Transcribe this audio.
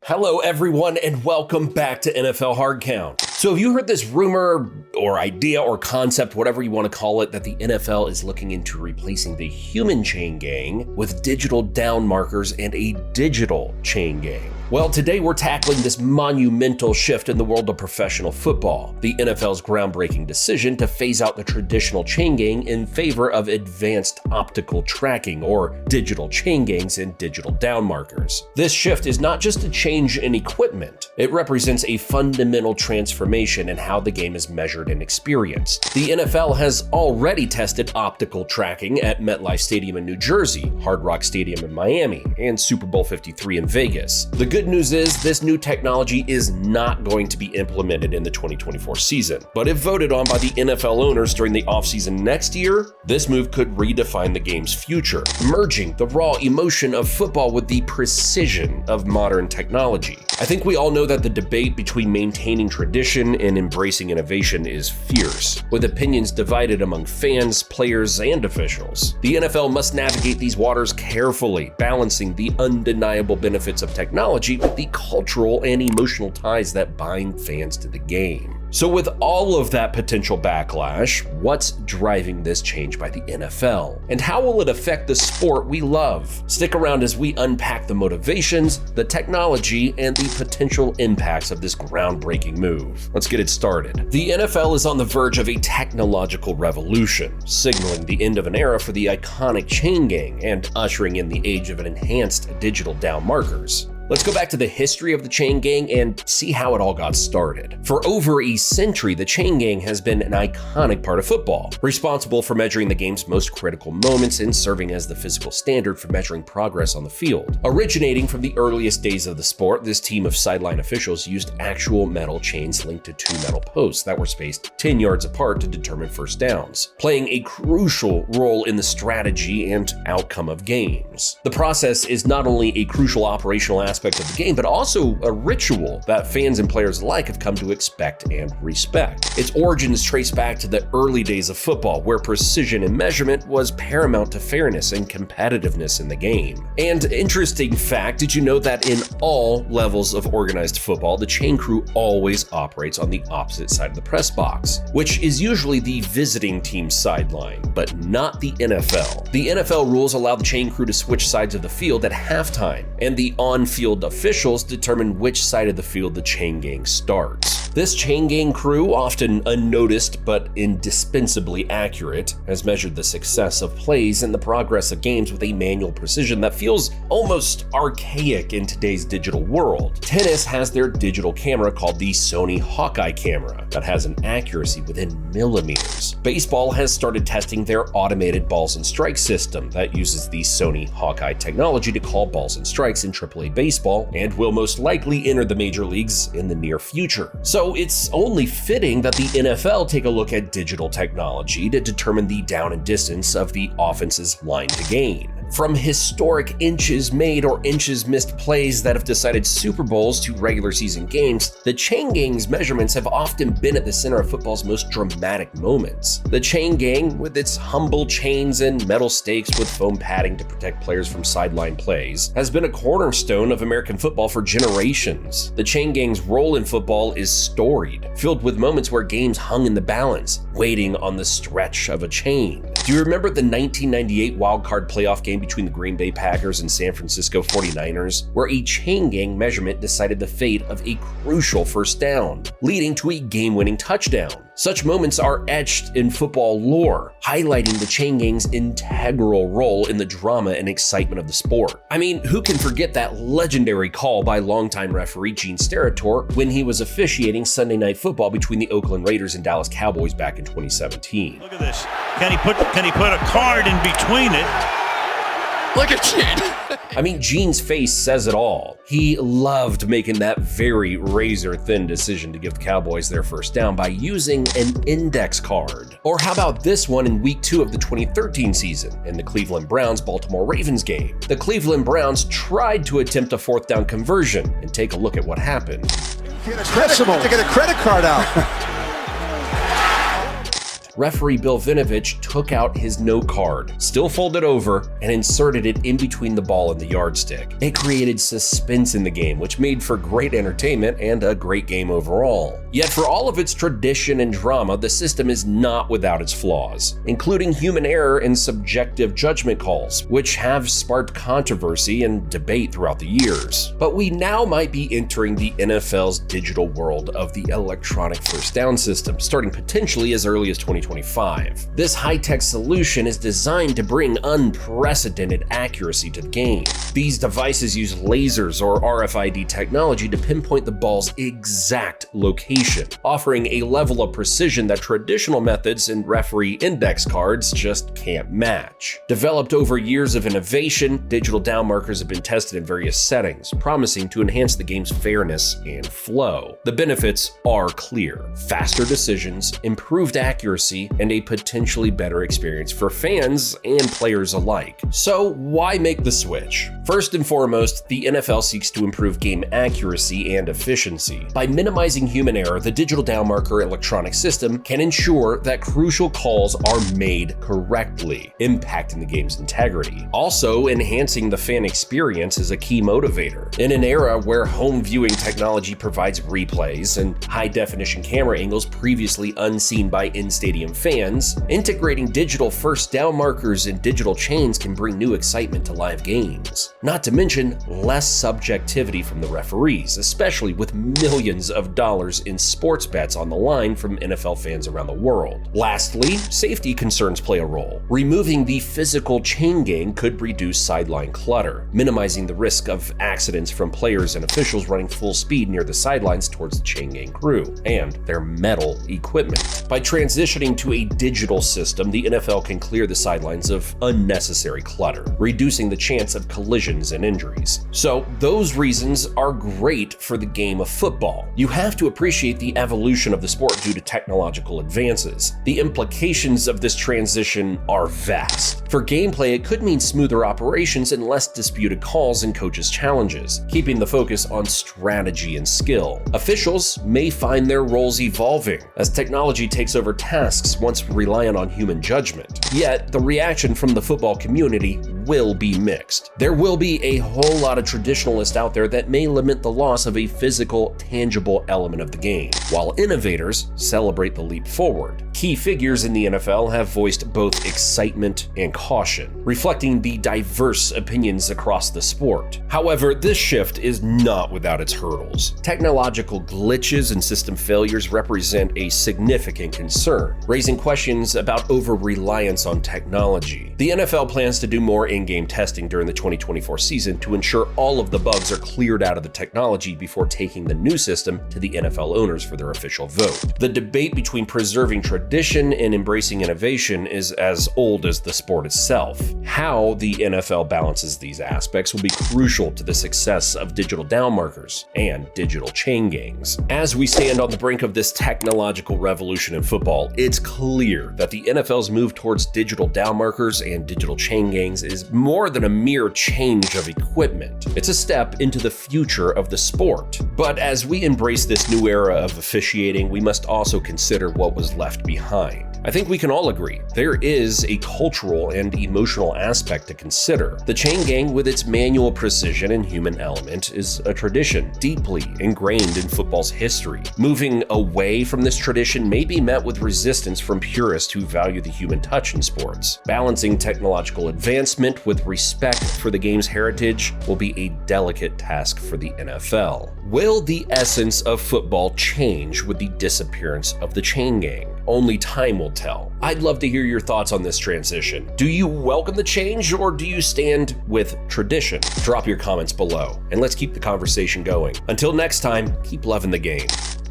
Hello everyone and welcome back to NFL Hardcount. So have you heard this rumor or idea or concept, whatever you want to call it, that the NFL is looking into replacing the human chain gang with digital down markers and a digital chain gang? Well, today we're tackling this monumental shift in the world of professional football, the NFL's groundbreaking decision to phase out the traditional chain gang in favor of advanced optical tracking or digital chain gangs and digital down markers. This shift is not just a change in equipment, it represents a fundamental transformation in how the game is measured and experienced. The NFL has already tested optical tracking at MetLife Stadium in New Jersey, Hard Rock Stadium in Miami, and Super Bowl 53 in Vegas. The good news is this new technology is not going to be implemented in the 2024 season, but if voted on by the NFL owners during the offseason next year, this move could redefine the game's future, merging the raw emotion of football with the precision of modern technology. I think we all know that the debate between maintaining tradition and embracing innovation is fierce, with opinions divided among fans, players, and officials. The NFL must navigate these waters carefully, balancing the undeniable benefits of technology with the cultural and emotional ties that bind fans to the game. So with all of that potential backlash, what's driving this change by the NFL? And how will it affect the sport we love? Stick around as we unpack the motivations, the technology, and the potential impacts of this groundbreaking move. Let's get it started. The NFL is on the verge of a technological revolution, signaling the end of an era for the iconic chain gang and ushering in the age of an enhanced digital down markers. Let's go back to the history of the chain gang and see how it all got started. For over a century, the chain gang has been an iconic part of football, responsible for measuring the game's most critical moments and serving as the physical standard for measuring progress on the field. Originating from the earliest days of the sport, this team of sideline officials used actual metal chains linked to two metal posts that were spaced 10 yards apart to determine first downs, playing a crucial role in the strategy and outcome of games. The process is not only a crucial operational aspect of the game, but also a ritual that fans and players alike have come to expect and respect. Its origins trace back to the early days of football, where precision and measurement was paramount to fairness and competitiveness in the game. And interesting fact, did you know that in all levels of organized football, the chain crew always operates on the opposite side of the press box, which is usually the visiting team's sideline, but not the NFL. The NFL rules allow the chain crew to switch sides of the field at halftime, and the on-field officials determine which side of the field the chain gang starts. This chain gang crew, often unnoticed but indispensably accurate, has measured the success of plays and the progress of games with a manual precision that feels almost archaic in today's digital world. Tennis has their digital camera called the Sony Hawkeye camera that has an accuracy within millimeters. Baseball has started testing their automated balls and strikes system that uses the Sony Hawkeye technology to call balls and strikes in AAA baseball and will most likely enter the major leagues in the near future. So it's only fitting that the NFL take a look at digital technology to determine the down and distance of the offense's line to gain. From historic inches made or inches missed plays that have decided Super Bowls to regular season games, the chain gang's measurements have often been at the center of football's most dramatic moments. The chain gang, with its humble chains and metal stakes with foam padding to protect players from sideline plays, has been a cornerstone of American football for generations. The chain gang's role in football is storied, filled with moments where games hung in the balance, waiting on the stretch of a chain. Do you remember the 1998 wildcard playoff game between the Green Bay Packers and San Francisco 49ers, where a chain gang measurement decided the fate of a crucial first down, leading to a game-winning touchdown? Such moments are etched in football lore, highlighting the chain gang's integral role in the drama and excitement of the sport. I mean, who can forget that legendary call by longtime referee Gene Steratore when he was officiating Sunday Night Football between the Oakland Raiders and Dallas Cowboys back in 2017. Look at this. Can he put a card in between it? Look at Gene. I mean, Gene's face says it all. He loved making that very razor-thin decision to give the Cowboys their first down by using an index card. Or how about this one in Week 2 of the 2013 season in the Cleveland Browns-Baltimore Ravens game? The Cleveland Browns tried to attempt a fourth down conversion, and take a look at what happened. To get a credit card out. referee Bill Vinovich took out his note card, still folded over, and inserted it in between the ball and the yardstick. It created suspense in the game, which made for great entertainment and a great game overall. Yet for all of its tradition and drama, the system is not without its flaws, including human error and subjective judgment calls, which have sparked controversy and debate throughout the years. But we now might be entering the NFL's digital world of the electronic first down system, starting potentially as early as 2025. This high-tech solution is designed to bring unprecedented accuracy to the game. These devices use lasers or RFID technology to pinpoint the ball's exact location, offering a level of precision that traditional methods and referee index cards just can't match. Developed over years of innovation, digital down markers have been tested in various settings, promising to enhance the game's fairness and flow. The benefits are clear: faster decisions, improved accuracy, and a potentially better experience for fans and players alike. So why make the switch? First and foremost, the NFL seeks to improve game accuracy and efficiency. By minimizing human error, the digital down marker electronic system can ensure that crucial calls are made correctly, impacting the game's integrity. Also, enhancing the fan experience is a key motivator. In an era where home viewing technology provides replays and high-definition camera angles previously unseen by in-stadium fans, integrating digital first down markers and digital chains can bring new excitement to live games. Not to mention less subjectivity from the referees, especially with millions of dollars in sports bets on the line from NFL fans around the world. Lastly, safety concerns play a role. Removing the physical chain gang could reduce sideline clutter, minimizing the risk of accidents from players and officials running full speed near the sidelines towards the chain gang crew and their metal equipment. By transitioning to a digital system, the NFL can clear the sidelines of unnecessary clutter, reducing the chance of collisions and injuries. So those reasons are great for the game of football. You have to appreciate the evolution of the sport due to technological advances. The implications of this transition are vast. For gameplay, it could mean smoother operations and less disputed calls and coaches' challenges, keeping the focus on strategy and skill. Officials may find their roles evolving as technology takes over tasks once reliant on human judgment. Yet, the reaction from the football community will be mixed. There will be a whole lot of traditionalists out there that may lament the loss of a physical, tangible element of the game, while innovators celebrate the leap forward. Key figures in the NFL have voiced both excitement and caution, reflecting the diverse opinions across the sport. However, this shift is not without its hurdles. Technological glitches and system failures represent a significant concern, raising questions about over-reliance on technology. The NFL plans to do more in-game testing during the 2024 season to ensure all of the bugs are cleared out of the technology before taking the new system to the NFL owners for their official vote. The debate between preserving tradition and embracing innovation is as old as the sport itself. How the NFL balances these aspects will be crucial to the success of digital down markers and digital chain gangs. As we stand on the brink of this technological revolution in football, it's clear that the NFL's move towards digital down markers and digital chain gangs is more than a mere change of equipment. It's a step into the future of the sport. But as we embrace this new era of officiating, we must also consider what was left behind. I think we can all agree there is a cultural and emotional aspect to consider. The chain gang, with its manual precision and human element, is a tradition deeply ingrained in football's history. Moving away from this tradition may be met with resistance from purists who value the human touch in sports. Balancing technological advancement with respect for the game's heritage will be a delicate task for the NFL. Will the essence of football change with the disappearance of the chain gang? Only time will tell. I'd love to hear your thoughts on this transition. Do you welcome the change, or do you stand with tradition? Drop your comments below, and let's keep the conversation going. Until next time, keep loving the game.